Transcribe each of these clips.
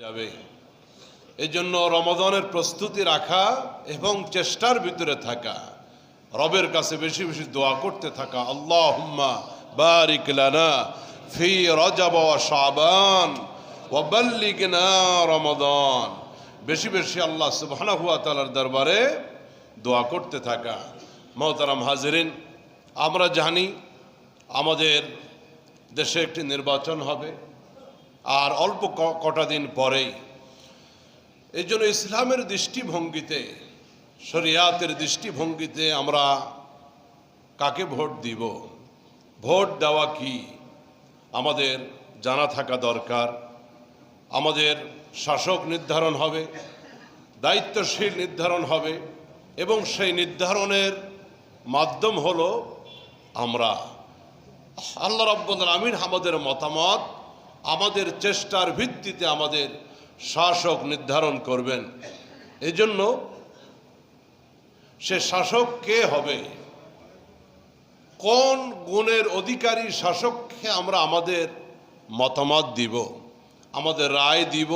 যাবে। এই জন্য রমাদানের প্রস্তুতি রাখা এবং চেষ্টার ভিতরে থাকা, রবের কাছে বেশি বেশি দোয়া করতে থাকা, আল্লাহুম্মা বারিক লানা ফি রজব ওয়া শাবান ওয়া বাল্লিগনা রমাদান। বেশি বেশি আল্লাহ সুবহানাহু ওয়া তাআলার দরবারে দোয়া করতে থাকা। মুহতারাম হাজিরিন, আমরা জানি আমাদের দেশে একটি নির্বাচন হবে আর অল্প কটা দিন পরেই। এই জন্য ইসলামের দৃষ্টিভঙ্গিতে, শরিয়াতের দৃষ্টিভঙ্গিতে আমরা কাকে ভোট দিব, ভোট দেওয়া কি আমাদের জানা থাকা দরকার। আমাদের শাসক নির্ধারণ হবে, দায়িত্বশীল নির্ধারণ হবে এবং সেই নির্ধারণের মাধ্যম হলো আমরা। আল্লাহ রাব্বুল আলামিন আমাদের মতামত, আমাদের চেষ্টার ভিত্তিতে আমাদের শাসক নির্ধারণ করবেন। এজন্য সে শাসক কে হবে, কোন গুণের অধিকারী শাসককে আমরা আমাদের মতামত দিব, আমাদের রায় দিব,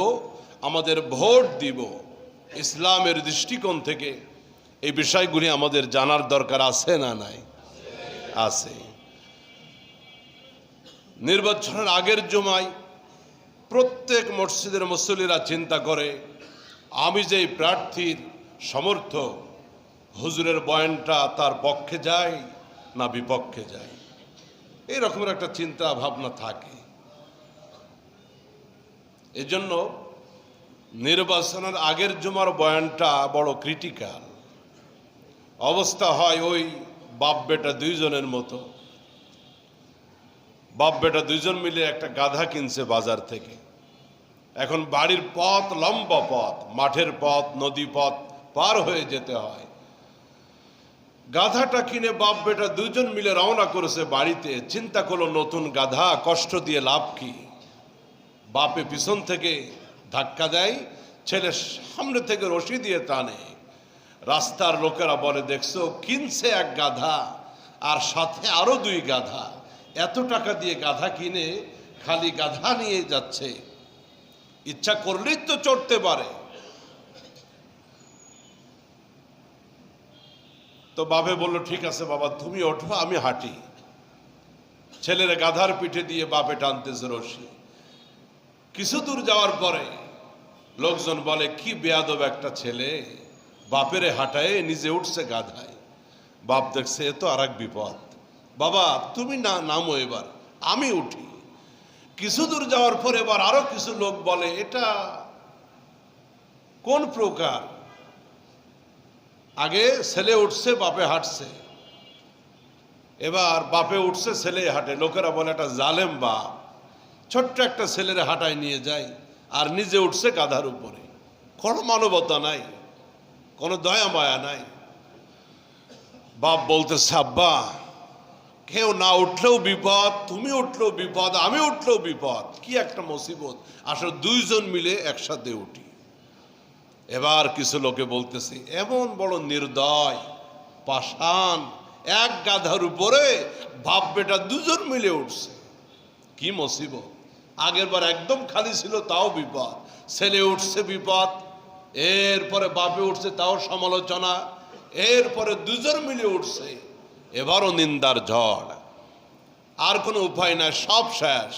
আমাদের ভোট দিব। ইসলামের দৃষ্টিকোণ থেকে এই বিষয়গুলি আমাদের জানার দরকার আছে না নাই? আছে। নির্বাচনের আগের জুমায় প্রত্যেক মসজিদের মুসল্লিরা চিন্তা করে, আমি যেই প্রার্থীর সমর্থক, হুজুরের বয়ানটা তার পক্ষে যায় না বিপক্ষে যায়, এই রকমের একটা চিন্তা ভাবনা থাকে। এজন্য নির্বাচনের আগের জুমার বয়ানটা বড় ক্রিটিক্যাল। অবস্থা হয় ওই বাপ বেটা দুইজনের মতো। বাপ বেটা দুইজন মিলে একটা গাধা কিনছে বাজার থেকে। এখন বাড়ির পথ লম্বা পথ, মাঠের পথ, নদী পথ পার হয়ে যেতে হয়। গাধাটা কিনে বাপ বেটা দুইজন মিলে রওনা করেছে বাড়িতে। চিন্তা করলো নতুন গাধা, কষ্ট দিয়ে লাভ কি। বাপে পিছন থেকে ধাক্কা দেয়, ছেলে সামনে থেকে রশি দিয়ে টানে। রাস্তার লোকেরা বলে, দেখছো কিনছে এক গাধা আর সাথে আরো দুই গাধা, এত টাকা দিয়ে গাধা কিনে খালি গাধা নিয়ে যাচ্ছে, ইচ্ছা করলেই তো চড়তে পারে। তো বাপে বলল, ঠিক আছে বাবা তুমি ওঠো, আমি হাঁটি। ছেলের গাধার পিঠে দিয়ে বাপে টানতেছে রশি। কিছু দূর যাওয়ার পরে লোকজন বলে, কি বেয়াদব একটা ছেলে, বাপেরে হাঁটায় নিজে উঠছে গাধায়। বাপ দেখছে এ তো আর এক বিপদ, বাবা তুমি না নামো, এবার আমি উঠি। কিছু দূর যাওয়ার পর এবার আরো কিছু লোক বলে, এটা কোন প্রকার, আগে ছেলে উঠছে বাপে হাঁটছে, এবার বাপে উঠছে ছেলে হাঁটে। লোকেরা বলে এটা জালেম বাপ, ছোট্ট একটা ছেলের হাঁটায় নিয়ে যায় আর নিজে উঠছে গাধার উপরে। কোনো মানবতা নাই, কোনো দয়া মায়া নাই। বাপ বলতেছে, আব্বা কেউ না উঠলেও বিপদ, তুমি উঠলেও বিপদ, আমি উঠলেও বিপদ, কি একটা মুসিবত, আসলে দুইজন মিলে একসাথে উঠি। এবার কিছু লোকে বলতেছে, এমন বড় নির্দয় পাষাণ, এক গাধার উপরে বাপ বেটা দুজন মিলে উঠছে, কি মুসিবত। আগের বার একদম খালি ছিল তাও বিপদ, ছেলে উঠছে বিপদ, এরপরে বাপে উঠছে তাও সমালোচনা, এরপরে দুজন মিলে উঠছে, এবারও নিন্দার ঝড়। আর কোনো উপায় নাই, সব শেষ।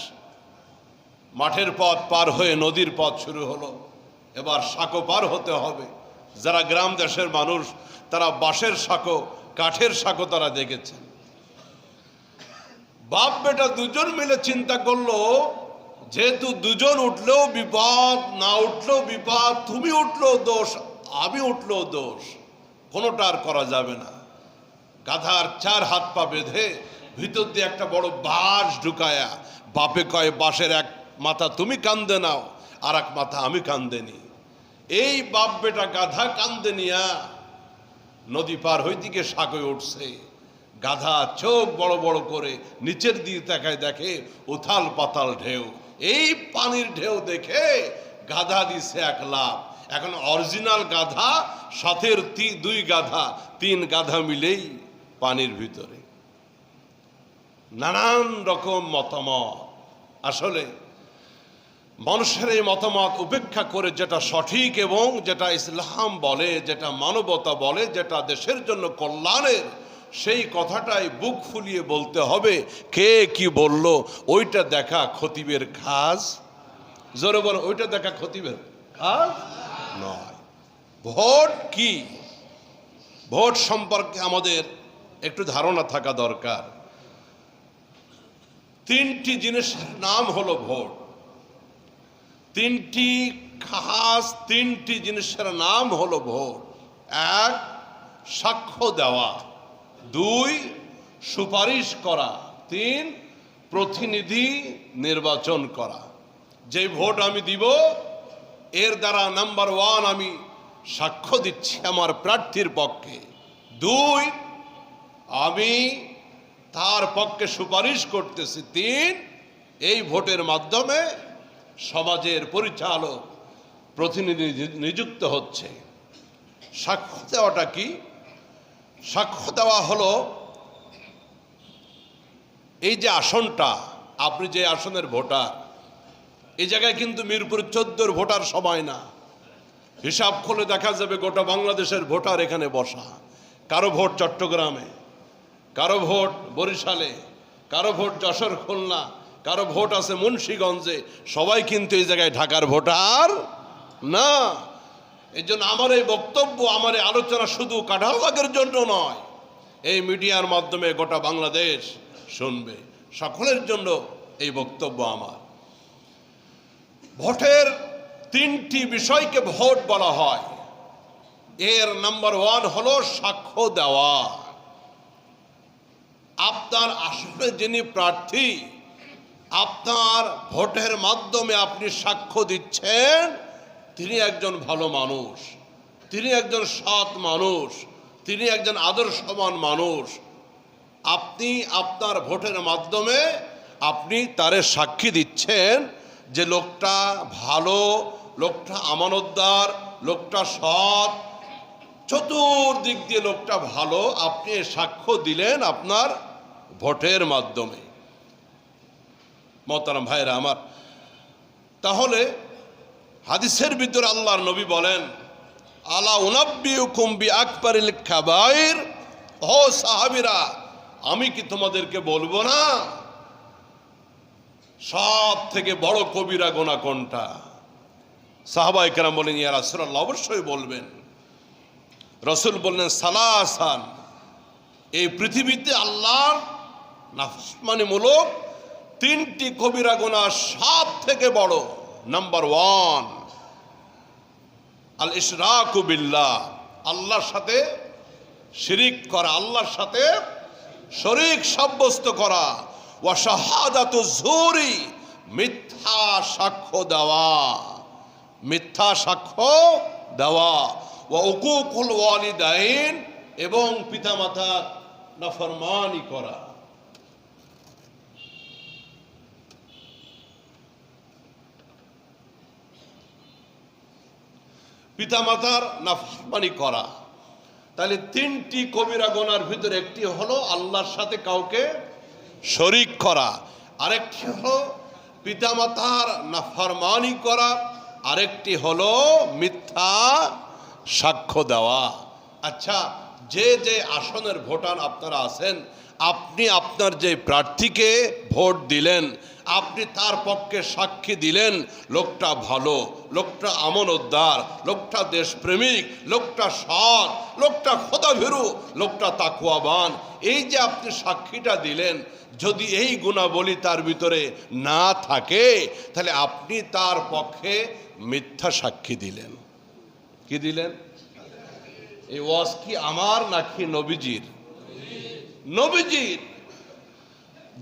মাঠের পথ পার হয়ে নদীর পথ শুরু হলো, এবার সাঁকো পার হতে হবে। যারা গ্রাম দেশের মানুষ তারা বাঁশের সাঁকো, কাঠের সাঁকো তারা দেখেছেন। বাপ বেটা দুজন মিলে চিন্তা করলো, যেহেতু দুজন উঠলেও বিপদ, না উঠলেও বিপদ, তুমি উঠলেও দোষ, আমি উঠলেও দোষ, কোনোটা আর করা যাবে না। গাধার চার হাত পা বেঁধে ভিতর দিয়ে একটা বড় বাঁশ ঢুকায়া বাপে কয়, বাঁশের এক মাথা তুমি কান্দে নাও, আর এক মাথা আমি কান্দে নি। এই বাপ বেটা গাধা কান্দে নিয়া নদী পার হইতে গিয়ে সাঁকোয় উঠছে। গাধা চোখ বড় বড় করে নিচের দিকে তাকায়, দেখে উথাল পাতাল ঢেউ। এই পানির ঢেউ দেখে গাধা দিছে এক লাফ। এখন অরিজিনাল গাধা সাথের দুই গাধা, তিন গাধা মিলেই পানির ভিতরে। নানান রকম মতামত। আসলে মানুষের এই মতামত উপেক্ষা করে যেটা সঠিক এবং যেটা ইসলাম বলে, যেটা মানবতা বলে, যেটা দেশের জন্য কল্যাণের, সেই কথাটাই বুক ফুলিয়ে বলতে হবে। কে কি বলল ওইটা দেখা খতিবের কাজ। জোরে বলো, ওইটা দেখা খতিবের কাজ নয়। ভোট কি, ভোট সম্পর্কে আমাদের একটু ধারণা থাকা দরকার। তিনটি জিনিসের নাম হলো ভোট। তিনটি খাস তিনটি জিনিসের নাম হলো ভোট। এক, সাক্ষ্য দেওয়া। দুই, সুপারিশ করা। তিন, প্রতিনিধি নির্বাচন করা। যে ভোট আমি দিব এর দ্বারা নাম্বার ওয়ান, আমি সাক্ষ্য দিচ্ছি আমার প্রার্থীর পক্ষে। দুই, আমি তার পক্ষে সুপারিশ করতেছি। তিন, এই ভোটের মাধ্যমে সমাজের পরিচালক প্রতিনিধি নিযুক্ত হচ্ছে। সাক্ষ্য দেওয়াটা কি? সাক্ষ্য দেওয়া হলো এই যে আসনটা, আপনি যে আসনের ভোটার, এই জায়গায় কিন্তু মিরপুর 14 ভোটার সবাই না। হিসাব খুলে দেখা যাবে গোটা বাংলাদেশের ভোটার এখানে বসা। কারো ভোট চট্টগ্রামে, কারো ভোট বরিশালে, কারো ভোট যশোর খুলনা, কারো ভোট আছে মুন্সিগঞ্জে। সবাই কিন্তু এই জায়গায় ঢাকার ভোটার না। এই জন্য আমার এই বক্তব্য, আমার এই আলোচনা শুধু কাঁঠালবাগের জন্য নয়, এই মিডিয়ার মাধ্যমে গোটা বাংলাদেশ শুনবে, সকলের জন্য এই বক্তব্য আমার। ভোটের তিনটি বিষয়কে ভোট বলা হয়। এর নাম্বার ওয়ান হলো সাক্ষ্য দেওয়া। আপনার আসলে যিনি প্রার্থী, আপনার ভোটের মাধ্যমে আপনি সাক্ষ্য দিচ্ছেন তিনি একজন ভালো মানুষ, তিনি একজন সৎ মানুষ, তিনি একজন আদর্শবান মানুষ। আপনি আপনার ভোটের মাধ্যমে আপনি তারে সাক্ষী দিচ্ছেন যে লোকটা ভালো, লোকটা আমানতদার, লোকটা সৎ, চতুর্দিক দিয়ে লোকটা ভালো। আপনি সাক্ষ্য দিলেন আপনার ভোটের মাধ্যমে। মোহতারাম ভাইরা আমার, তাহলে হাদিসের ভিতরে আল্লাহর নবী বলেন, আলা উনাব্বিউকুম বিআকবারিল কাবাইর, ও সাহাবীরা, আমি কি তোমাদেরকে বলবো না সব থেকে বড় কবিরা গুনাহ কোনটা? সাহাবায়ে কেরাম বলেন, ইয়া রাসূলুল্লাহ, অবশ্যই বলবেন। রাসূল বললেন, সালাসান, এই পৃথিবীতে আল্লাহর নাফরমানিমূলক তিনটি কবিরা গুনাহ সব থেকে বড়। নাম্বার ওয়ান, আল ইশরাকু বিল্লাহ, আল্লাহর সাথে শিরিক করা, আল্লাহর সাথে শরীক সাব্যস্ত করা। ওয়া শাহাদাতু যুরি, মিথ্যা সাক্ষ্য দেওয়া, মিথ্যা সাক্ষ্য দেওয়া। ওয়া উকুকুল ওয়ালিদাইন, এবং পিতামাতার নাফরমানি করা। পিতামাতার নাফরমানি করা। তাহলে তিনটি কবিরা গুনার ভিতরে একটি হলো আল্লাহর সাথে কাউকে শরীক করা, আরেকটি হলো পিতামাতার নাফরমানি করা, আরেকটি হলো মিথ্যা সাক্ষ্য দেওয়া। আচ্ছা, যে যে আসনের ভোটার আপনারা আছেন, আপনি আপনার যে প্রার্থীকে ভোট দিলেন, আপনি তার পক্ষে সাক্ষী দিলেন লোকটা ভালো, লোকটা আমানতদার, লোকটা দেশপ্রেমিক, লোকটা সৎ, লোকটা খোদাভীরু, লোকটা তাকওয়াবান। এই যে আপনি সাক্ষীটা দিলেন, যদি এই গুণাবলী তার ভিতরে না থাকে, তাহলে আপনি তার পক্ষে মিথ্যা সাক্ষী দিলেন। কি দিলেন? এই ওয়াজ কি আমার নাকি নবীজির? নবীজির।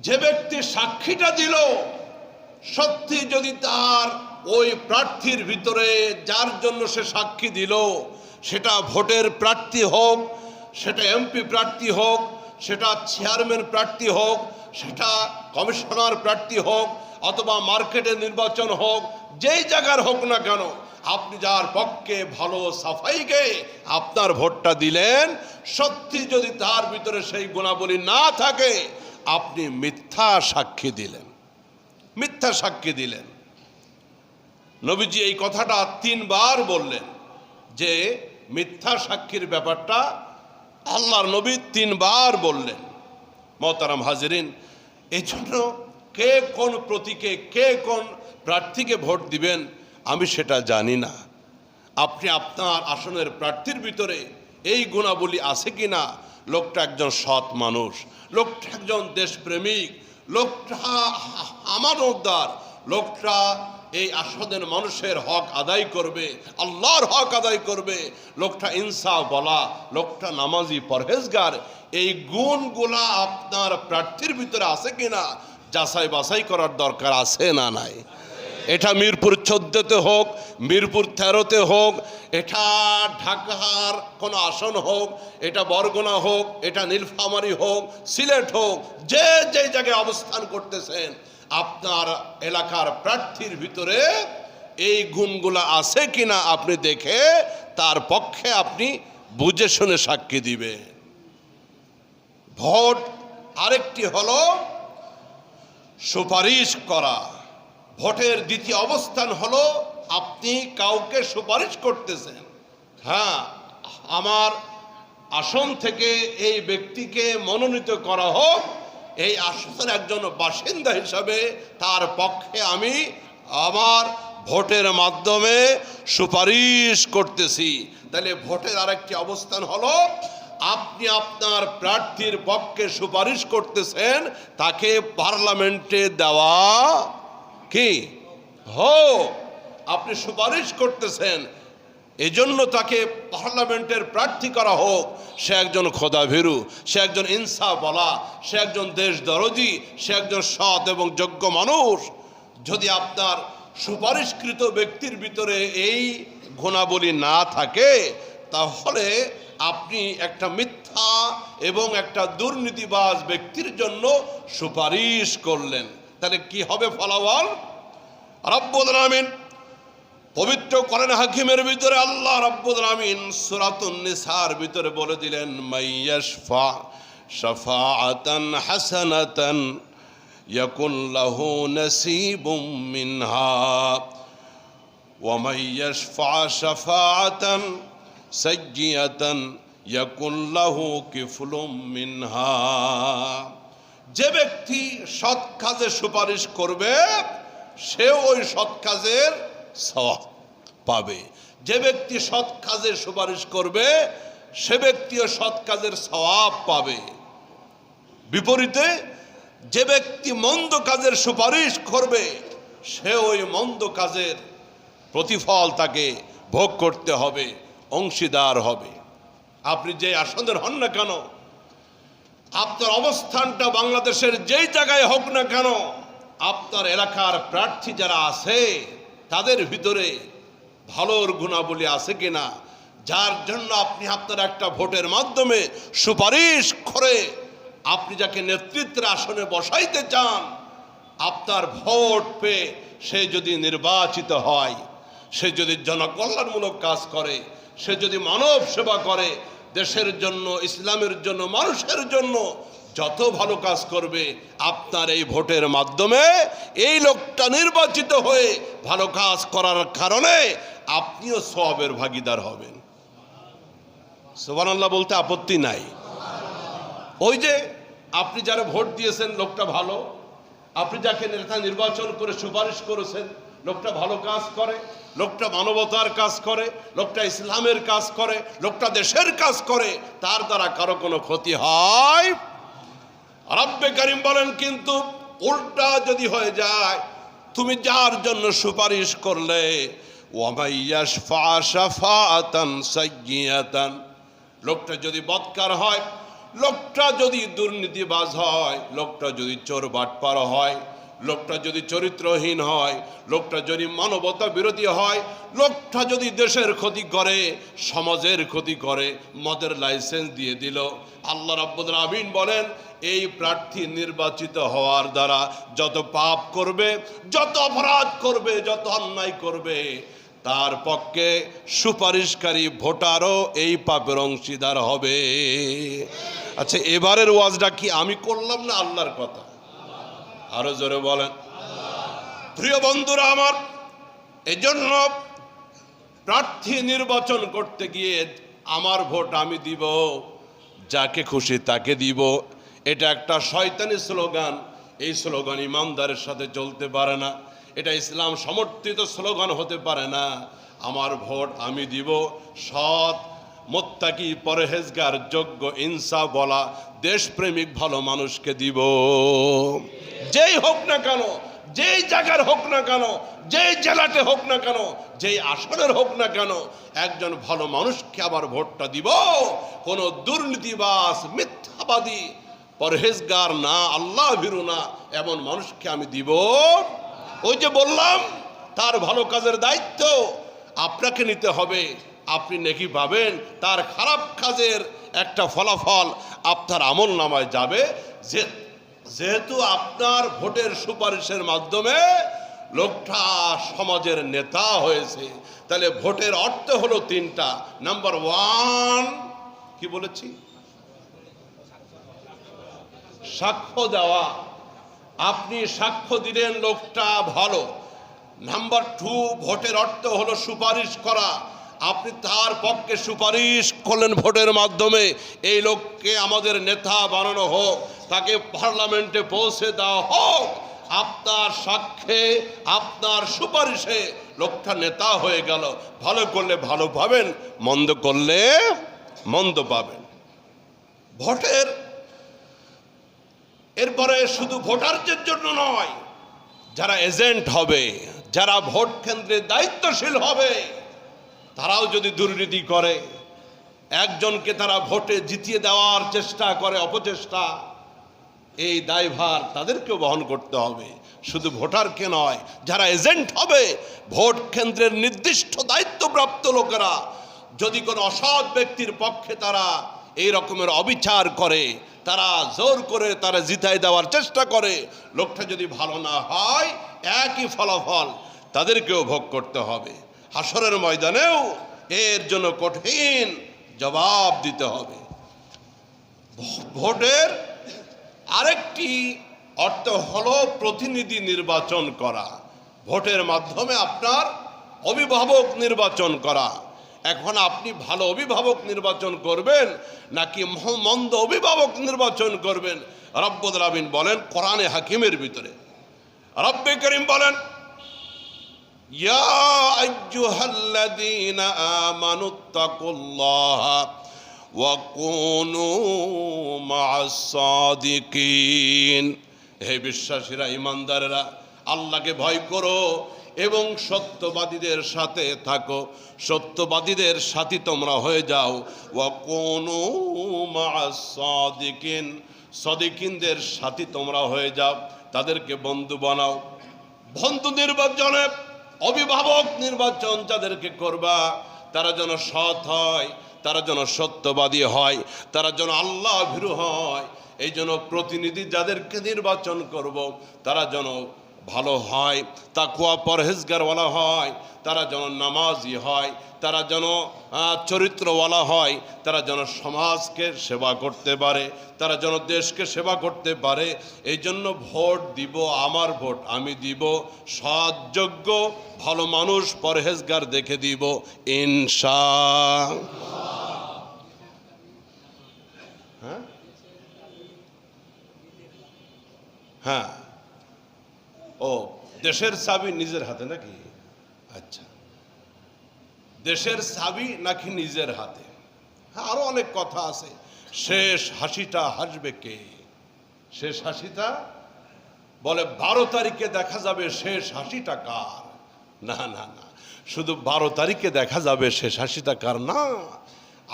যে ব্যক্তি সাক্ষীটা দিল, সত্যি যদি তার ওই প্রার্থীর ভিতরে যার জন্য সে সাক্ষী দিল, সেটা ভোটের প্রার্থী হোক, সেটা এমপি প্রার্থী হোক, সেটা চেয়ারম্যান প্রার্থী হোক, সেটা কমিশনার প্রার্থী হোক, অথবা মার্কেটের নির্বাচন হোক, যেই জায়গার হোক না কেন, আপনি যার পক্ষে ভালো সাফাইকে আপনার ভোটটা দিলেন, সত্যি যদি তার ভিতরে সেই গুণাবলী না থাকে, আপনি মিথ্যা সাক্ষী দিলেন, মিথ্যা সাক্ষী দিলেন। নবীজি এই কথাটা 3 বার বললেন যে মিথ্যা সাক্ষীর ব্যাপারটা আল্লাহর নবী 3 বার বললেন। মোহতারাম হাজিরিন, এই জন্য কে কোন প্রতীকে কে কোন প্রার্থীকে ভোট দিবেন আমি সেটা জানি না। আপনি আপনার আসনের প্রার্থীর ভিতরে এই গুণাবলী আছে কিনা, লোকটা একজন সৎ মানুষ, লোকটা একজন দেশপ্রেমিক, লোকটা আমানতদার, লোকটা এই আসনের মানুষের হক আদায় করবে, আল্লাহর হক আদায় করবে, লোকটা ইনসাফ বলা, লোকটা নামাজি পরহেজগার, এই গুণগুলা আপনার প্রার্থীর ভিতরে আছে কিনা যাচাই বাছাই করার দরকার আছে না নাই। এটা মিরপুর 14-তে হোক, মিরপুর 13-তে হোক, এটা ঢাকার কোনো আসন হোক, এটা বরগুনা হোক, এটা নীলফামারী হোক, সিলেট হোক, যে যে জায়গায় অবস্থান করতেছেন আপনার এলাকার প্রার্থীর ভিতরে এই গুণগুলো আছে কিনা আপনি দেখে তার পক্ষে আপনি বুঝে শুনে সাক্ষী দিবে। ভোট আরেকটি হলো সুপারিশ করা। ভোটের দ্বিতীয় অবস্থান হলো আপনি কাউকে সুপারিশ করতেছেন, হ্যাঁ আমার আসন থেকে এই ব্যক্তিকে মনোনীত করা হোক, এই আসনের একজন বাসিন্দা হিসাবে তার পক্ষে আমি আমার ভোটের মাধ্যমে সুপারিশ করতেছি। তাহলে ভোটের আরেকটি অবস্থান হলো আপনি আপনার প্রার্থীর পক্ষে সুপারিশ করতেছেন, তাকে পার্লামেন্টে দেওয়া কি হোক। আপনি সুপারিশ করতেছেন এজন্য তাকে পার্লামেন্টের প্রার্থী করা হোক, সে একজন খোদাভীরু, সে একজন ইনসাফ বলা, সে একজন দেশ দরদি, সে একজন সৎ এবং যোগ্য মানুষ। যদি আপনার সুপারিশকৃত ব্যক্তির ভিতরে এই গুণাবলী না থাকে তাহলে আপনি একটা মিথ্যা এবং একটা দুর্নীতিবাজ ব্যক্তির জন্য সুপারিশ করলেন। তাহলে কি হবে ফলাফল? রব্বুল আলামিন পবিত্র কোরআন হাকিমের ভিতরে আল্লাহ রব্বুল আলামিন সূরাতুন নিসার ভিতরে বলে দিলেন, মাইয়াশফা শাফাআতান হাসানাতান ইয়াকুন লাহু নাসীবুম মিনহা ওয়া মাইয়াশফা শাফাআতান সাইয়্যাতান ইয়াকুন লাহু কিফলুম মিনহা। যে ব্যক্তি সৎ কাজে সুপারিশ করবে সে ওই সৎ কাজের সওয়াব পাবে। যে ব্যক্তি সৎ কাজের সুপারিশ করবে সে ব্যক্তিও সৎ কাজের সওয়াব পাবে। বিপরীতে যে ব্যক্তি মন্দ কাজের সুপারিশ করবে সে ওই মন্দ কাজের প্রতিফল তাকে ভোগ করতে হবে, অংশীদার হবে। আপনি যে আসনের হন না কেন, আপনার অবস্থানটা বাংলাদেশের যেই জায়গায় হোক না কেন, আপনার এলাকার প্রার্থী যারা আছে তাদের ভিতরে ভালোর গুণাবলী আছে কিনা, যার জন্য আপনি আপনার একটা ভোটের মাধ্যমে সুপারিশ করে আপনি যাকে নেতৃত্বের আসনে বসাইতে চান, আপনার ভোট পেয়ে সে যদি নির্বাচিত হয়, সে যদি জনকল্যাণমূলক কাজ করে, সে যদি মানব সেবা করে, দেশের জন্য, ইসলামের জন্য, মানুষের জন্য যত ভালো কাজ করবে, আপনার এই ভোটের মাধ্যমে এই লোকটা নির্বাচিত হয়ে ভালো কাজ করার কারণে আপনিও সওয়াবের ভাগীদার হবেন। সুবহানাল্লাহ বলতে আপত্তি নাই। ওই যে আপনি যারা ভোট দিয়েছেন লোকটা ভালো, আপনি যাকে নেতা নির্বাচন করে সুপারিশ করেছেন লোকটা ভালো কাজ করে, লোকটা মানবতার কাজ করে, লোকটা ইসলামের কাজ করে, লোকটা দেশের কাজ করে, তার দ্বারা কারো কোনো ক্ষতি হয়? রব্বে কারীম বলেন কিন্তু উল্টা যদি হয়ে যায়, তুমি যার জন্য সুপারিশ করলে ওয়া মাইয়াশফা শাফাআতান সাইয়্যাতান, লোকটা যদি বদকার হয়, লোকটা যদি দুর্নীতিবাজ হয়, লোকটা যদি চোর বাটপার হয়, লোকটা যদি চরিত্রহীন হয়, লোকটা যদি মানবতা বিরোধী হয়, লোকটা যদি দেশের ক্ষতি করে, সমাজের ক্ষতি করে, মদের লাইসেন্স দিয়ে দিল, আল্লাহ রাব্বুল আলামিন বলেন এই প্রার্থী নির্বাচিত হওয়ার দ্বারা যত পাপ করবে, যত অপরাধ করবে, যত অন্যায় করবে, তার পক্ষে সুপারিশকারী ভোটারও এই পাপের অংশীদার হবে। আচ্ছা, এবারের ওয়াজটা কি আমি করলাম না আল্লাহর কথা? আরো জোরে বলেন। প্রিয় বন্ধুরা আমার, এজন্য প্রার্থী নির্বাচন করতে গিয়ে আমার ভোট আমি দিব, যাকে খুশি তাকে দিব, এটা একটা শয়তানি স্লোগান। এই স্লোগান ইমানদারের সাথে চলতে পারে না, এটা ইসলাম সমর্থিত স্লোগান হতে পারে না। আমার ভোট আমি দিব সৎ, মুত্তাকি, পরহেজগার, যোগ্য, ইনসাফ বলা, দেশপ্রেমিক ভালো মানুষকে দিব। যেই হোক না কেন, যেই জায়গার হোক না কেন, যেই জেলাতে হোক না কেন, যেই আসনের হোক না কেন, একজন ভালো মানুষকে আবার ভোটটা দিব। কোনো দুর্নীতিবাজ, মিথ্যাবাদী, পরহেজগার না, আল্লাহ ভীরু না, এমন মানুষকে আমি দিব। ওই যে বললাম, তার ভালো কাজের দায়িত্ব আপনাকে নিতে হবে। আপনি নেকি পাবেন, তার খারাপ কাজের একটা ফলাফল আপনার আমল নামায় যাবে। যেহেতু আপনার ভোটের সুপারিশের মাধ্যমে লোকটা সমাজের নেতা হয়েছে, তাহলে ভোটের অর্থ হলো তিনটা। নাম্বার ওয়ান, কি বলেছি? সাক্ষ্য দেওয়া। আপনি সাক্ষ্য দিলেন লোকটা ভালো। নাম্বার টু, ভোটের অর্থ হলো সুপারিশ করা। আপনি তার পক্ষে সুপারিশ করলেন ভোটের মাধ্যমে, এই লোককে আমাদের নেতা বানানো হোক, তাকে পার্লামেন্টে পৌঁছে দেওয়া হোক। আপনার সাক্ষ্যে, আপনার সুপারিশে লোকটা নেতা হয়ে গেল। ভালো করলে ভালো পাবেন, মন্দ করলে মন্দ পাবেন। ভোটের এরপরে শুধু ভোটারদের জন্য নয়, যারা এজেন্ট হবে, যারা ভোট কেন্দ্রে দায়িত্বশীল হবে, তারাও যদি দুর্নীতি করে, একজনকে তারা ভোটে জিতিয়ে দেওয়ার চেষ্টা করে, অপচেষ্টা, এই দায়ভার তাদেরকেও বহন করতে হবে। শুধু ভোটারকে নয়, যারা এজেন্ট হবে, ভোট কেন্দ্রের নির্দিষ্ট দায়িত্বপ্রাপ্ত লোকেরা যদি কোনো অসৎ ব্যক্তির পক্ষে তারা এই রকমের অবিচার করে, তারা জোর করে তারা জিতাই দেওয়ার চেষ্টা করে, লোকটা যদি ভালো না হয়, একই ফলাফল তাদেরকেও ভোগ করতে হবে। হাসরের ময়দানেও এর জন্য কঠিন জবাব দিতে হবে। ভোটের আরেকটি অর্থ হলো প্রতিনিধি নির্বাচন করা। ভোটের মাধ্যমে আপনার অভিভাবক নির্বাচন করা। এখন আপনি ভালো অভিভাবক নির্বাচন করবেন নাকি মন্দ অভিভাবক নির্বাচন করবেন? রব্বুল আলামিন বলেন কোরআনে হাকিমের ভিতরে, রব্বে করিম বলেন, ইয়া আইয়ুহাল্লাযীনা আমানুত্তাকুল্লাহা ওয়া কুনু মা'আস সাদিকিন। হে বিশ্বাসীরা, ইমানদারেরা, আল্লাহকে ভয় করো এবং সত্যবাদীদের সাথে থাকো। সত্যবাদীদের সাথী তোমরা হয়ে যাও। ওয়া কুনু মা'আস সাদিকিন, সাদিকিনদের সাথী তোমরা হয়ে যাও, তাদেরকে বন্ধু বানাও। বন্ধু নির্বাচনে, অভিভাবক নির্বাচন যাদেরকে করবা, তারা যেন সৎ হয়, তারা যেন সত্যবাদী হয়, তারা যেন আল্লাহ ভীরু হয়। এই জন্য প্রতিনিধি যাদেরকে নির্বাচন করব, তারা যেন ভালো হয়, তাকওয়া পরহেজগারওয়ালা হয়, তারা যেন নামাজি হয়, তারা যেন চরিত্রওয়ালা হয়, তারা যেন সমাজকে সেবা করতে পারে, তারা যেন দেশকে সেবা করতে পারে। এই জন্য ভোট দিব, আমার ভোট আমি দিব সৎ, যোগ্য, ভালো মানুষ, পরহেজগার দেখে দিব ইনশাআল্লাহ। হ্যাঁ, ও দেশের চাবি নিজের হাতে নাকি? আচ্ছা, দেশের চাবি নাকি নিজের হাতে? হ্যাঁ, আরো অনেক কথা আছে। শেষ হাসিটা হাসবে কে? শেষ হাসিটা বলে 12 তারিখে দেখা যাবে শেষ হাসিটা কার। না না না, শুধু 12 তারিখে দেখা যাবে শেষ হাসিটা কার না,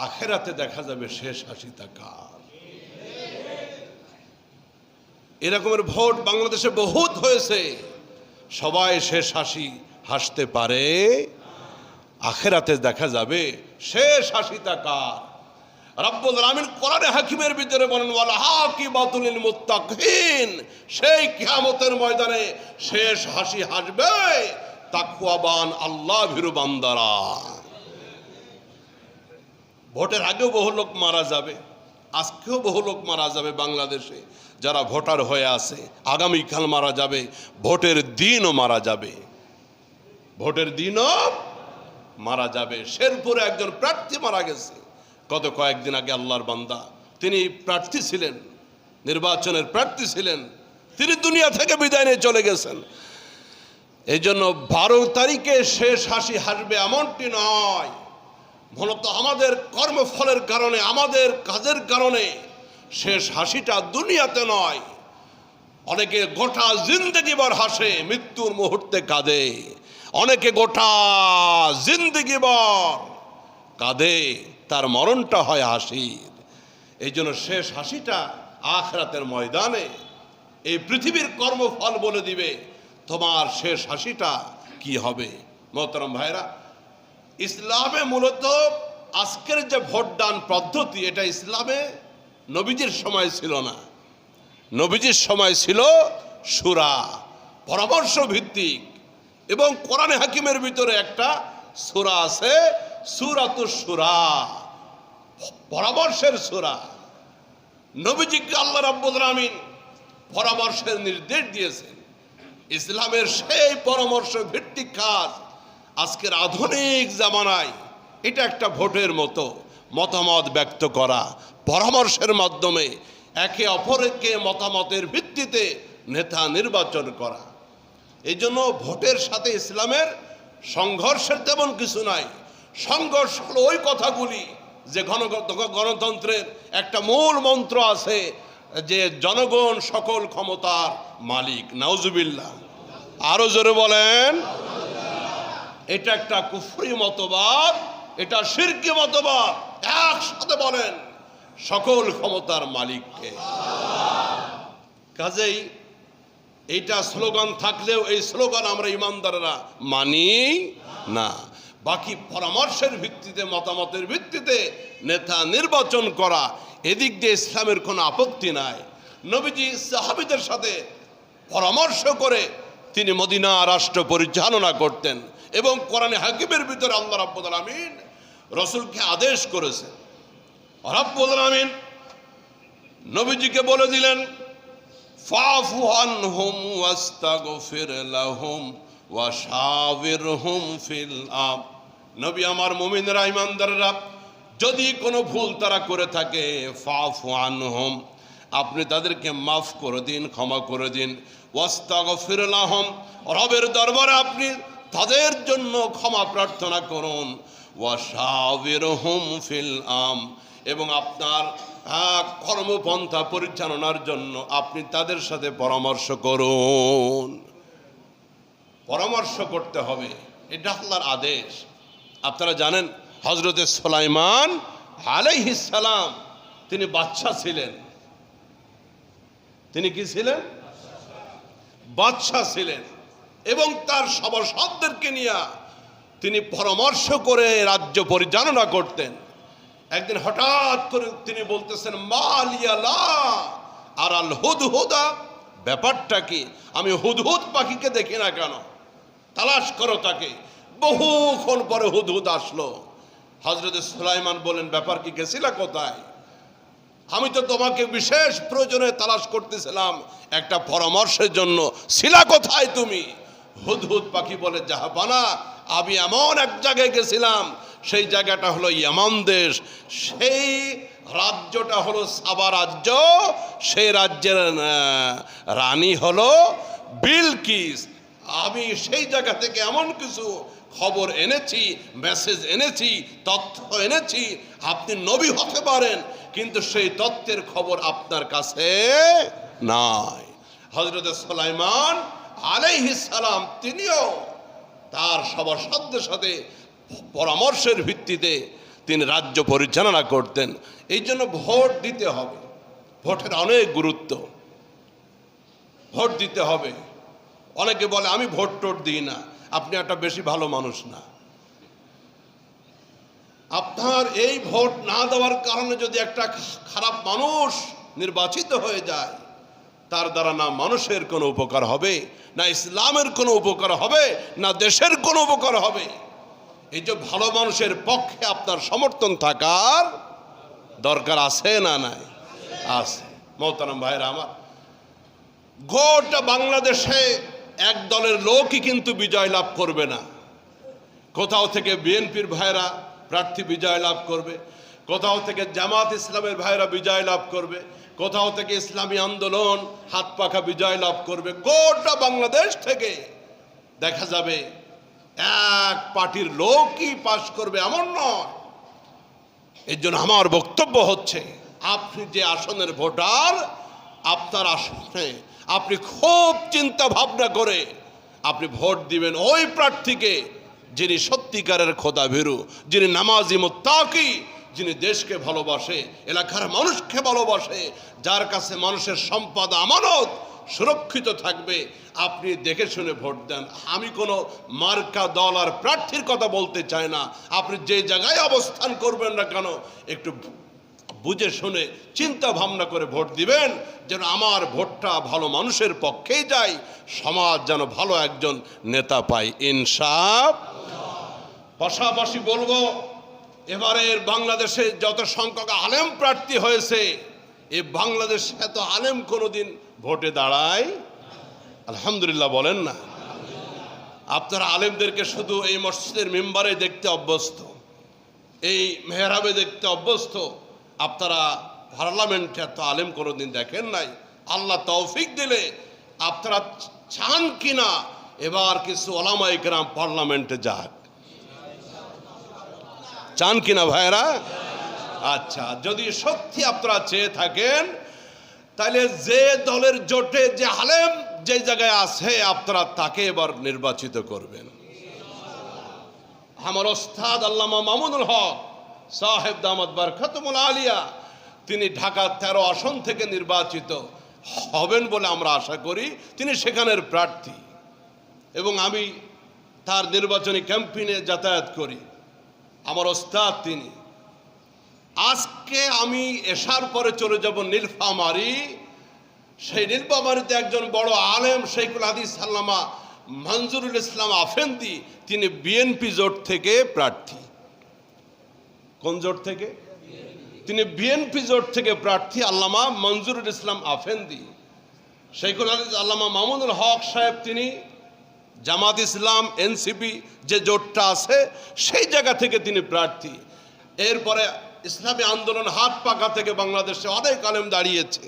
আখেরাতে দেখা যাবে শেষ হাসিটা কার। এরকমের ভোট বাংলাদেশে বহুত হয়েছে। সবাই শেষ হাসি হাসতে পারে, আখেরাতে দেখা যাবে শেষ হাসিটা কার। রব্বুল আলামিন কোরআনে হাকিমের ভিতরে বলেন, ওয়াল আকিবাতুল লিল মুত্তাকিন, সেই কিয়ামতের ময়দানে শেষ হাসি হাসবে তাকওয়াবান, আল্লাহ ভীরু বান্দারা। ভোটের আগেও বহু লোক মারা যাবে, আজকেও বহু লোক মারা যাবে বাংলাদেশে যারা ভোটার হয়ে আছে, আগামীকাল মারা যাবে, ভোটের দিনও মারা যাবে। ভোটের দিনও মারা যাবে। শেরপুরে একজন প্রার্থী মারা গেছে গত কয়েকদিন আগে, আল্লাহর বান্দা, তিনি প্রার্থী ছিলেন, নির্বাচনের প্রার্থী ছিলেন, তিনি দুনিয়া থেকে বিদায় নিয়ে চলে গেছেন। এই জন্য 12 তারিখে শেষ হাসি হাসবে এমনটি নয়, মূলত আমাদের কর্মফলের কারণে, আমাদের কাজের কারণে শেষ হাসিটা দুনিয়াতে নয়। অনেকে গোটা জিন্দগিভর হাসে, মৃত্যুর মুহূর্তে কাঁদে। অনেকে গোটা জিন্দগিভর কাঁদে, তার মরণটা হয় হাসির। এই জন্য শেষ হাসিটা আখিরাতের ময়দানে এই পৃথিবীর কর্মফল বলে দিবে তোমার শেষ হাসিটা কি হবে। মোহতারাম ভাইরা, ইসলামে মূলত আজকের যে ভোটদান পদ্ধতি, এটা ইসলামে নবীজির সময় ছিল না। নবীজির সময় ছিল সূরা, পরামর্শ ভিত্তিক। এবং কোরআনে হাকিমের ভিতরে একটা সূরা আছে, সূরাতুশ শূরা, পরামর্শের সূরা। নবীজিকে আল্লাহ রাব্বুল আলামিন পরামর্শের নির্দেশ দিয়েছেন। ইসলামের সেই পরামর্শ ভিত্তিক কাজ আজকের আধুনিক জামানায় এটা একটা ভোটের মতো, মতামত ব্যক্ত করা, পরামর্শের মাধ্যমে একে অপরকে মতামতের ভিত্তিতে নেতা নির্বাচন করা। এই জন্য ভোটের সাথে ইসলামের সংঘর্ষের তেমন কিছু নাই। সংঘর্ষ হলো ওই কথাগুলি যে গণতন্ত্রের একটা মূল মন্ত্র আছে যে জনগণ সকল ক্ষমতার মালিক। নাউজুবিল্লাহ, আরো জোরে বলেন। এটা একটা কুফরি মতবাদ, এটা শিরকি মতবাদ। একসাথে বলেন, সকল ক্ষমতার মালিককে। কাজেই এইটা স্লোগান থাকলেও এই স্লোগান আমরা ইমানদাররা মানি না। বাকি পরামর্শের ভিত্তিতে, মতামতের ভিত্তিতে নেতা নির্বাচন করা, এদিক দিয়ে ইসলামের কোনো আপত্তি নাই। নবীজি সাহাবীদের সাথে পরামর্শ করে তিনি মদিনা রাষ্ট্র পরিচালনা করতেন। এবং কোরআনে হাকিমের ভিতরে আল্লাহ রাব্বুল আলামিন রাসূলকে আদেশ করেছেন। রাব্বুল আলামিন নবীজিকে বলে দিলেন, ফাফু আনহুম ওয়াস্তাগফির লাহুম ওয়াশাবিরহুম ফিল আম। নবী আমার, মুমিনরা, ইমানদাররা, যদি কোনো ভুল তারা করে থাকে, ফাফু আনহুম, আপনি তাদেরকে মাফ করে দিন, ক্ষমা করে দিন। ওয়াস্তাগফির লাহুম, রবের দরবারে আপনি তাদের জন্য ক্ষমা প্রার্থনা করুন। ওয়াশাবিরহুম ফিল আম, এবং আপনার কর্মপন্থা পরিচালনার জন্য আপনি তাদের সাথে পরামর্শ করুন। পরামর্শ করতে হবে, এটা আল্লাহর আদেশ। আপনারা জানেন হযরতে সুলাইমান আলাইহিস সালাম তিনি বাদশা ছিলেন। তিনি কি ছিলেন? বাদশা ছিলেন। এবং তার সভাসদদেরকে নিয়ে তিনি পরামর্শ করে রাজ্য পরিচালনা করতেন। একদিন হঠাৎ করে তিনি বলতেছেন, মালিয়া লা আরাল হুদহুদা, ব্যাপারটা কি? আমি হুদহুদ পাখিকে দেখি না কেন? তালাশ করো তাকে। বহুক্ষণ পরে হুদহুদ আসলো। হযরতে সুলাইমান বলেন, ব্যাপার কি, গেছিলা কোথায়? আমি তো তোমাকে বিশেষ প্রয়োজনে তালাশ করতেছিলাম একটা পরামর্শের জন্য, ছিলা কোথায় তুমি? হুদহুদ পাখি বলে, জাহাপানা, আমি এমন এক জায়গায় গেছিলাম, সেই জায়গাটা হলো ইয়ামান দেশ, সেই রাজ্যটা হলো সাবা রাজ্য, সেই রাজ্যের রানী হলো বিলকিস। আমি সেই জায়গা থেকে এমন কিছু খবর এনেছি, মেসেজ এনেছি, তথ্য এনেছি, আপনি নবী হতে পারেন, কিন্তু সেই তথ্যের খবর আপনার কাছে নাই। হযরতে সুলাইমান আলাইহিস সালাম তিনিও তার সভাসদদের সাথে পরামর্শের ভিত্তিতে তিনি রাজ্য পরিচালনা করতেন। এই জন্য ভোট দিতে হবে, ভোটের অনেক গুরুত্ব। ভোট দিতে হবে। অনেকে বলে আমি ভোট টোট দিই না। আপনি একটা বেশি ভালো মানুষ না। আপনার এই ভোট না দেওয়ার কারণে যদি একটা খারাপ মানুষ নির্বাচিত হয়ে যায়, তার দ্বারা না মানুষের কোনো উপকার হবে, না ইসলামের কোনো উপকার হবে, না দেশের কোনো উপকার হবে। এই যে ভালো মানুষের পক্ষে আপনার সমর্থন থাকার দরকার আছে না নাই? আছে। মোহতারাম ভাইরা আমার, গোটা বাংলাদেশে এক দলের লোকই কিন্তু বিজয় লাভ করবে না। কোথাও থেকে বিএনপির ভাইরা প্রার্থী বিজয় লাভ করবে, কোথাও থেকে জামাত ইসলামের ভাইরা বিজয় লাভ করবে, কোথাও থেকে ইসলামী আন্দোলন হাত পাখা বিজয় লাভ করবে। গোটা বাংলাদেশ থেকে দেখা যাবে এক পার্টির লোকই পাশ করবে এমন নয়। এর জন্য আমার বক্তব্য হচ্ছে, আপনি যে আসনের ভোটার, আপনার আসনে আপনি খুব চিন্তা ভাবনা করে আপনি ভোট দিবেন ওই প্রার্থীকে যিনি সত্যিকারের খোদা ভীরু, যিনি নামাজি মুত্তাকি, যিনি দেশকে ভালোবাসে, এলাকার মানুষকে ভালোবাসে, যার কাছে মানুষের সম্পদ আমানত সুরক্ষিত থাকবে। আপনি দেখে শুনে ভোট দেন। আমি কোনো মার্কা দল আর প্রার্থীর কথা বলতে চাই না। আপনি যে জায়গায় অবস্থান করবেন না কেন, একটু বুঝে শুনে চিন্তা ভাবনা করে ভোট দিবেন, যেন আমার ভোটটা ভালো মানুষের পক্ষেই যায়, সমাজ যেন ভালো একজন নেতা পায় ইনশাআল্লাহ। পাশাপাশি বলবো, এবারের বাংলাদেশে যত সংখ্যক আলেম প্রার্থী হয়েছে, এই বাংলাদেশে এত আলেম কোনোদিন ভোটে দাঁড়ায়? আলহামদুলিল্লাহ বলেন না? আপনারা আলেমদেরকে শুধু এই মসজিদের মেম্বারে দেখতে অভ্যস্ত, এই মেহরাবে দেখতে অভ্যস্ত, আপনারা পার্লামেন্টে এত আলেম কোনোদিন দেখেন নাই। আল্লাহ তৌফিক দিলে আপনারা চান কিনা এবার কিছু ওলামা ইকরাম পার্লামেন্টে যাক? চান কিনা ভাইরা? আচ্ছা, যদি সত্যি আপনারা চেয়ে থাকেন, তাহলে যে দলের জোটে যে আলেম যে জায়গায় আছে, আপনারা তাকে এবার নির্বাচিত করবেন। আমার ওস্তাদ আল্লামা মামুনুল হক সাহেব দামাত বারকাতুল আলিয়া, তিনি ঢাকা 13 আসন থেকে নির্বাচিত হবেন বলে আমরা আশা করি। তিনি সেখানের প্রার্থী এবং আমি তার নির্বাচনী ক্যাম্পেইনে যাতায়াত করি। আমার ওস্তাদ তিনি। আজকে আমি এশার পরে চলে যাব নীলফামারী। সেই নীলফামারীতে একজন বড় আলেম শেখুল হাদিস আল্লামা মঞ্জুরুল ইসলাম আফেন্দি, তিনি বিএনপি জোট থেকে প্রার্থী। কোন জোট থেকে? তিনি বিএনপি জোট থেকে প্রার্থী আল্লামা মঞ্জুরুল ইসলাম আফেন্দি। শেখুল হাদিস আল্লামা মামুনুল হক সাহেব তিনি জামাত ইসলাম এনসিপি যে জোটটা আছে সেই জায়গা থেকে তিনি প্রার্থী। এরপরে ইসলামী আন্দোলন হাত পাকা থেকে বাংলাদেশে অনেক আলেম দাঁড়িয়েছে।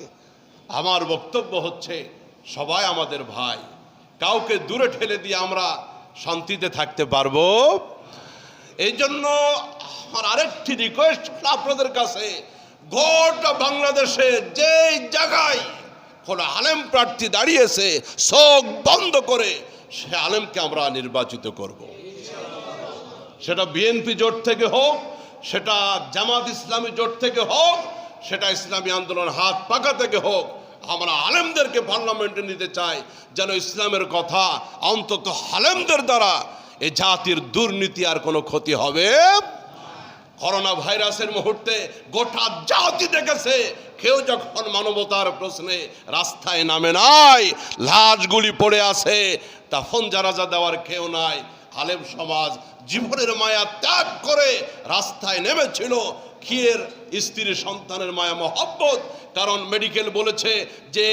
আমার বক্তব্য হচ্ছে, সবাই আমাদের ভাই, কাউকে দূরে ঠেলে দিয়ে আমরা শান্তিতে থাকতে পারবো? এই জন্য আমার আরেকটি রিকোয়েস্ট আপনাদের কাছে, গোটা বাংলাদেশে যে জায়গায় কোনো আলেম প্রার্থী দাঁড়িয়েছে, চোখ বন্ধ করে সে আলেমকে আমরা নির্বাচিত করব। সেটা বিএনপি জোট থেকে হোক, সেটা জামাত ইসলামী জোট থেকে হোক, সেটা ইসলামী আন্দোলন হাত পাকা থেকে হোক, আমরা আলেমদেরকে পার্লামেন্টে নিতে চাই, যেন ইসলামের কথা অন্তত আলেমদের দ্বারা এই জাতির দুর্নীতি আর কোনো ক্ষতি হবে। করোনা ভাইরাসের মুহূর্তে গোটা জাতি দেখেছে, কেউ যখন মানবতার প্রশ্নে রাস্তায় নামে নাই, লাশগুলি পড়ে আছে, দাফন জানাজা দেওয়ার কেউ নাই, আলেম সমাজ জীবনের মায়া ত্যাগ করে রাস্তায় নেমেছিল। কিয়ের স্ত্রীর সন্তানের মায়া মহব্বত, কারণ মেডিকেল বলেছে যে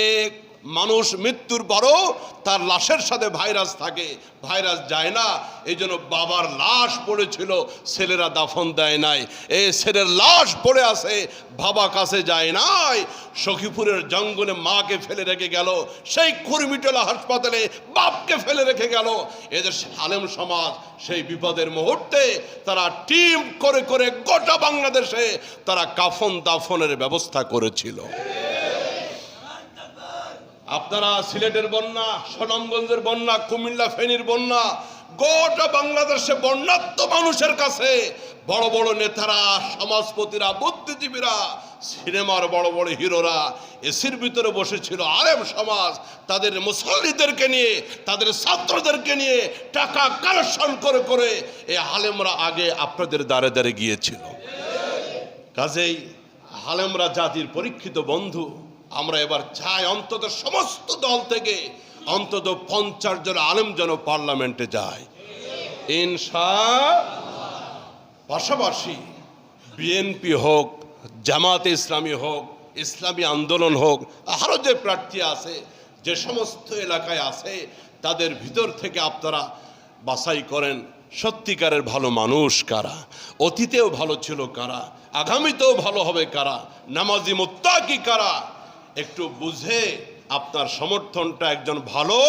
মানুষ মৃত্যুর পরও তার লাশের সাথে ভাইরাস থাকে, ভাইরাস যায় না। এই জন্য বাবার লাশ পড়েছিল, ছেলেরা দাফন দেয় নাই। এই ছেলের লাশ পড়ে আছে, বাবা কাছে যায় নাই। সখীপুরের জঙ্গলে মাকে ফেলে রেখে গেল, সেই কুর্মিটোলা হাসপাতালে বাপকে ফেলে রেখে গেল। এদের আলেম সমাজ সেই বিপদের মুহূর্তে তারা টিম করে করে গোটা বাংলাদেশে তারা কাফন দাফনের ব্যবস্থা করেছিল। আপনারা সিলেটের বন্যা, সুনামগঞ্জের বন্যা, কুমিল্লা ফেনীর বন্যা, গোটা বাংলাদেশে বন্যাত্ম মানুষের কাছে বড় বড় নেতারা, সমাজপতিরা, বুদ্ধিজীবীরা, সিনেমার বড় বড় হিরোরা এসির ভিতরে বসেছিল। আলেম সমাজ তাদের মুসল্লিদেরকে নিয়ে, তাদের ছাত্রদেরকে নিয়ে টাকা কালেকশন করে করে এই আলেমরা আগে আপনাদের দ্বারে দ্বারে গিয়েছিল। কাজেই আলেমরা জাতির পরীক্ষিত বন্ধু। আমরা এবার চাই অন্তত সমস্ত দল থেকে অন্তত 50 জন আলেম যেন পার্লামেন্টে যায় ইনশাআল্লাহ। পাশাপাশি বিএনপি হোক, জামাতে ইসলামী হোক, ইসলামী আন্দোলন হোক, আরও যে প্রার্থী আছে, যে সমস্ত এলাকায় আছে, তাদের ভিতর থেকে আপনারা বাছাই করেন সত্যিকারের ভালো মানুষ কারা, অতীতেও ভালো ছিল কারা, আগামীতেও ভালো হবে কারা, নামাজি মুত্তাকি কারা, একটু বুঝে আপনার সমর্থনটা একজন ভালো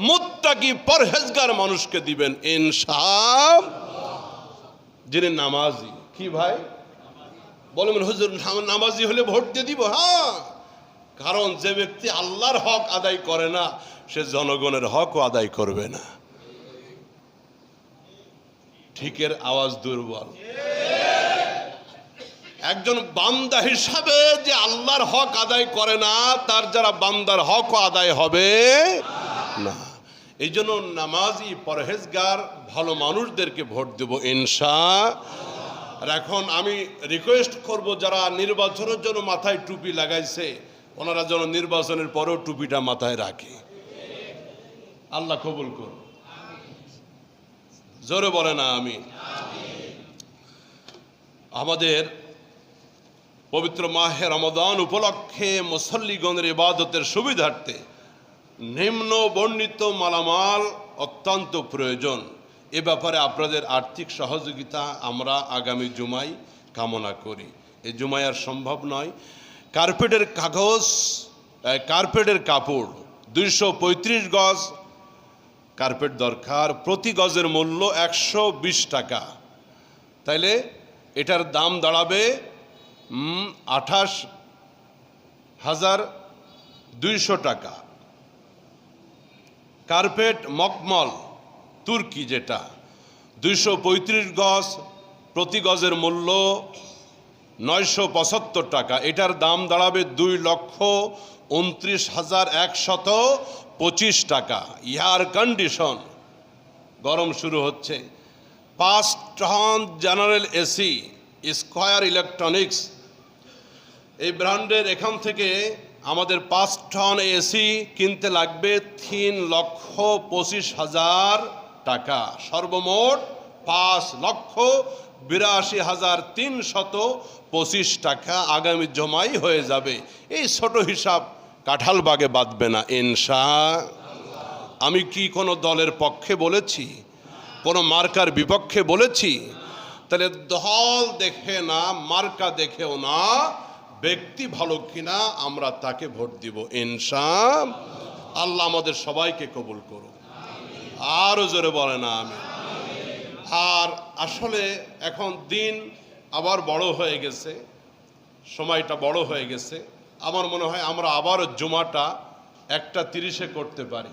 মুত্তাকি পরহেজগার মানুষকে দিবেন ইনশাআল্লাহ, যিনি নামাজি। কি ভাই বলেন হুজুর নামাজি হলে ভোট দিয়ে দিব? হ্যাঁ, কারণ যে ব্যক্তি আল্লাহর হক আদায় করে না সে জনগণের হকও আদায় করবে না। ঠিকের আওয়াজ দুর্বল। একজন বান্দা হিসাবে যে আল্লাহর হক আদায় করে না তার যারা বান্দার হক আদায় হবে না। এই জন্য নামাজি পরহেজগার ভালো মানুষদেরকে ভোট দেব ইনশাআল্লাহ। আর এখন আমি রিকোয়েস্ট করব যারা নির্বাচনের জন্য মাথায় টুপি লাগাইছে ওনারা যেন নির্বাচনের পরেও টুপিটা মাথায় রাখে। আল্লাহ কবুল করুন, জোরে বলে না আমি। আমাদের পবিত্র মাহে রমাদান উপলক্ষে মুসল্লিগণের ইবাদতের সুবিধার্থে নিম্ন বর্ণিত মালামাল অত্যন্ত প্রয়োজন। এ ব্যাপারে আপনাদের আর্থিক সহযোগিতা আমরা আগামী জুমায় কামনা করি। এই জুমায় আর সম্ভব নয়। কার্পেটের কাগজ, কার্পেটের কাপড় 235 গজ কার্পেট দরকার। প্রতি গজের মূল্য 120 টাকা। তাইলে এটার দাম দাঁড়াবে 28,200 টাকা। কার্পেট মকমল তুর্কি যেটা 235 গজ, প্রতি গজের মূল্য 975 টাকা। এটার দাম দাঁড়াবে 2,29,125 টাকা। এয়ার কন্ডিশন, গরম শুরু হচ্ছে। 5 ton General AC Square Electronics, এই ব্র্যান্ডের এখান থেকে আমাদের 5 টন এসি কিনতে লাগবে 3,25,000 টাকা। সর্বমোট 5,82,325 টাকা আগামী জমাই হয়ে যাবে। এই ছোট হিসাব কাঁঠালবাগে বাঁধবে না ইনশাআল্লাহ। আমি কি কোনো দলের পক্ষে বলেছি, কোনো মার্কার বিপক্ষে বলেছি? তাহলে দল দেখে না, মার্কা দেখেও না, ব্যক্তি ভালো কিনা আমরা তাকে ভোট দিব ইনশাআল্লাহ। আল্লাহ আমাদের সবাইকে কবুল করুন। আরো জোরে বলে না আমি। আর আসলে এখন দিন আবার বড় হয়ে গেছে, সময়টা বড় হয়ে গেছে। আমার মনে হয় আমরা আবার জুমাটা 1:30-এ করতে পারি,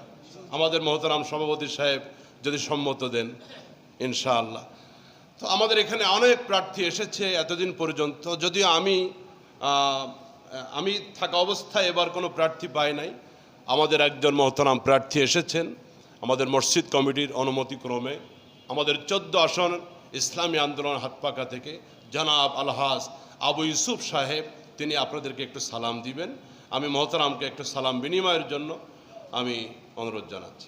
আমাদের মহতারাম সভাপতি সাহেব যদি সম্মত দেন ইনশাআল্লাহ। তো আমাদের এখানে অনেক প্রার্থী এসেছে এতদিন পর্যন্ত, যদিও আমি থাকা অবস্থায় এবার কোনো প্রার্থী পাই নাই। আমাদের একজন মহতারাম প্রার্থী এসেছেন আমাদের মসজিদ কমিটির অনুমতিক্রমে। আমাদের 14 আসন ইসলামী আন্দোলন হাতপাকা থেকে জনাব আলহাজ আবু ইউসুফ সাহেব, তিনি আপনাদেরকে একটু সালাম দিবেন। আমি মহতারামকে একটু সালাম বিনিময়ের জন্য আমি অনুরোধ জানাচ্ছি।